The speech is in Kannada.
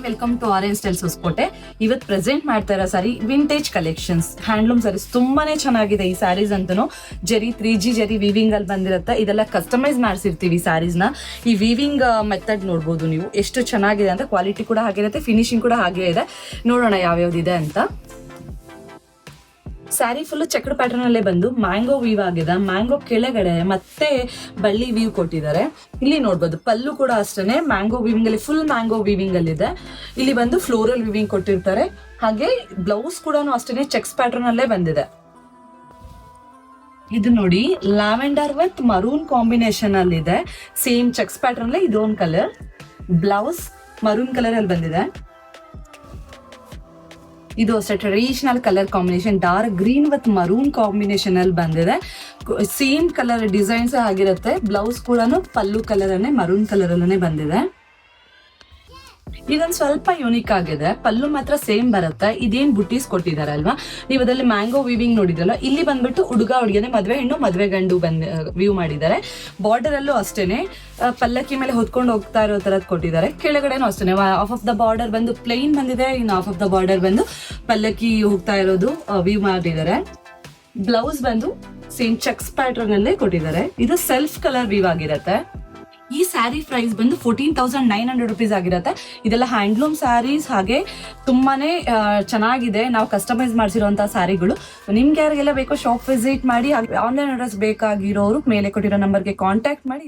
Welcome to orange styles Hoskote. ಇವತ್ತು ಪ್ರೆಸೆಂಟ್ ಮಾಡ್ತಾ ಇರೋ sari vintage collections, handloom saris ತುಂಬಾನೇ ಚೆನ್ನಾಗಿದೆ. ಈ ಸ್ಯಾರೀಸ್ ಅಂತೂ ಜರಿ 3G ಜರಿ ವೀವಿಂಗ್ ಅಲ್ಲಿ ಬಂದಿರುತ್ತೆ. ಇದೆಲ್ಲ ಕಸ್ಟಮೈಸ್ ಮಾಡಿಸಿರ್ತೀವಿ ಸ್ಯಾರೀಸ್ ನ. ಈ ವೀವಿಂಗ್ ಮೆಥಡ್ ನೋಡ್ಬೋದು ನೀವು ಎಷ್ಟು ಚೆನ್ನಾಗಿದೆ ಅಂತ. ಕ್ವಾಲಿಟಿ ಕೂಡ ಹಾಗಿರುತ್ತೆ, ಫಿನಿಶಿಂಗ್ ಕೂಡ ಹಾಗೆ ಇದೆ. ನೋಡೋಣ ಯಾವ್ಯಾವ್ದಿದೆ ಅಂತ. ಸ್ಯಾರಿ ಫುಲ್ ಚೆಕ್ಡ್ ಪ್ಯಾಟರ್ನ್ ಅಲ್ಲೇ ಬಂದು ಮ್ಯಾಂಗೋ ವೀವ್ ಆಗಿದೆ. ಮ್ಯಾಂಗೋ ಕೆಳಗಡೆ ಮತ್ತೆ ಬಳ್ಳಿ ವೀವ್ ಕೊಟ್ಟಿದ್ದಾರೆ. ಇಲ್ಲಿ ನೋಡ್ಬೋದು ಪಲ್ಲು ಕೂಡ ಅಷ್ಟೇನೆ ಮ್ಯಾಂಗೋ ವೀವಿಂಗ್ ಅಲ್ಲಿ, ಫುಲ್ ಮ್ಯಾಂಗೋ ವೀವಿಂಗ್ ಅಲ್ಲಿ ಇದೆ. ಇಲ್ಲಿ ಬಂದು ಫ್ಲೋರಲ್ ವೀವಿಂಗ್ ಕೊಟ್ಟಿರ್ತಾರೆ. ಹಾಗೆ ಬ್ಲೌಸ್ ಕೂಡ ಅಷ್ಟೇನೆ ಚೆಕ್ಸ್ ಪ್ಯಾಟರ್ನ್ ಅಲ್ಲೇ ಬಂದಿದೆ. ಇದು ನೋಡಿ ಲ್ಯಾವೆಂಡರ್ ವಿತ್ ಮರೂನ್ ಕಾಂಬಿನೇಷನ್ ಅಲ್ಲಿ ಇದೆ. ಸೇಮ್ ಚೆಕ್ಸ್ ಪ್ಯಾಟರ್ನ್ ಅಲ್ಲೇ ಇದೊಂದು ಕಲರ್. ಬ್ಲೌಸ್ ಮರೂನ್ ಕಲರ್ ಅಲ್ಲಿ ಬಂದಿದೆ. ಇದು ಅಷ್ಟೇ traditional colour combination, dark green with maroon combination ಅಲ್ಲಿ ಬಂದಿದೆ. ಸೇಮ್ ಕಲರ್ ಡಿಸೈನ್ಸ್ ಆಗಿರುತ್ತೆ. ಬ್ಲೌಸ್ ಕೂಡ ಪಲ್ಲು ಕಲರ್ ಅನ್ನೇ ಮರೂನ್ ಕಲರ್ ಅಲ್ಲೇ ಬಂದಿದೆ. ಇದೊಂದು ಸ್ವಲ್ಪ ಯುನಿಕ್ ಆಗಿದೆ. ಪಲ್ಲು ಮಾತ್ರ ಸೇಮ್ ಬರುತ್ತೆ. ಇದೇನ್ ಬುಟೀಸ್ ಕೊಟ್ಟಿದ್ದಾರೆ ಅಲ್ವಾ, ನೀವು ಅದರಲ್ಲಿ ಮ್ಯಾಂಗೋ ವೀವಿಂಗ್ ನೋಡಿದ್ರಲ್ಲ, ಇಲ್ಲಿ ಬಂದ್ಬಿಟ್ಟು ಹುಡುಗ ಹುಡುಗಿನೇ ಮದ್ವೆ ಹೆಣ್ಣು ಮದ್ವೆ ಗಂಡು ವ್ಯೂ ಮಾಡಿದ್ದಾರೆ. ಬಾರ್ಡರ್ ಅಲ್ಲೂ ಅಷ್ಟೇನೆ ಪಲ್ಲಕ್ಕಿ ಮೇಲೆ ಹೊತ್ಕೊಂಡು ಹೋಗ್ತಾ ಇರೋ ತರದ್ ಕೊಟ್ಟಿದ್ದಾರೆ. ಕೆಳಗಡೆನೂ ಅಷ್ಟೇನೆ ಹಾಫ್ ಆಫ್ ದ ಬಾರ್ಡರ್ ಬಂದು ಪ್ಲೈನ್ ಬಂದಿದೆ, ಇನ್ನು ಹಾಫ್ ಆಫ್ ದ ಬಾರ್ಡರ್ ಬಂದು ಪಲ್ಲಕ್ಕಿ ಹೋಗ್ತಾ ಇರೋದು ವ್ಯೂ ಮಾಡಿದ್ದಾರೆ. ಬ್ಲೌಸ್ ಬಂದು ಸೇಮ್ ಚೆಕ್ಸ್ ಪ್ಯಾಟರ್ನ್ ಅಲ್ಲೇ ಕೊಟ್ಟಿದ್ದಾರೆ. ಇದು ಸೆಲ್ಫ್ ಕಲರ್ ವ್ಯೂ ಆಗಿರುತ್ತೆ. ಈ ಸ್ಯಾರಿ ಪ್ರೈಸ್ ಬಂದು 14,900 rupees ಆಗಿರುತ್ತೆ. ಇದೆಲ್ಲ ಹ್ಯಾಂಡ್ಲೂಮ್ ಸ್ಯಾರೀಸ್, ಹಾಗೆ ತುಂಬಾನೇ ಚೆನ್ನಾಗಿದೆ. ನಾವು ಕಸ್ಟಮೈಸ್ ಮಾಡಿಸಿರುವಂತಹ ಸ್ಯಾರಿಗಳು. ನಿಮ್ಗೆ ಯಾರಿಗೆಲ್ಲ ಬೇಕೋ ಶಾಪ್ ವಿಸಿಟ್ ಮಾಡಿ. ಆನ್ಲೈನ್ ಅಡ್ರೆಸ್ ಬೇಕಾಗಿರೋರು ಮೇಲೆ ಕೊಟ್ಟಿರೋ ನಂಬರ್ಗೆ ಕಾಂಟ್ಯಾಕ್ಟ್ ಮಾಡಿ.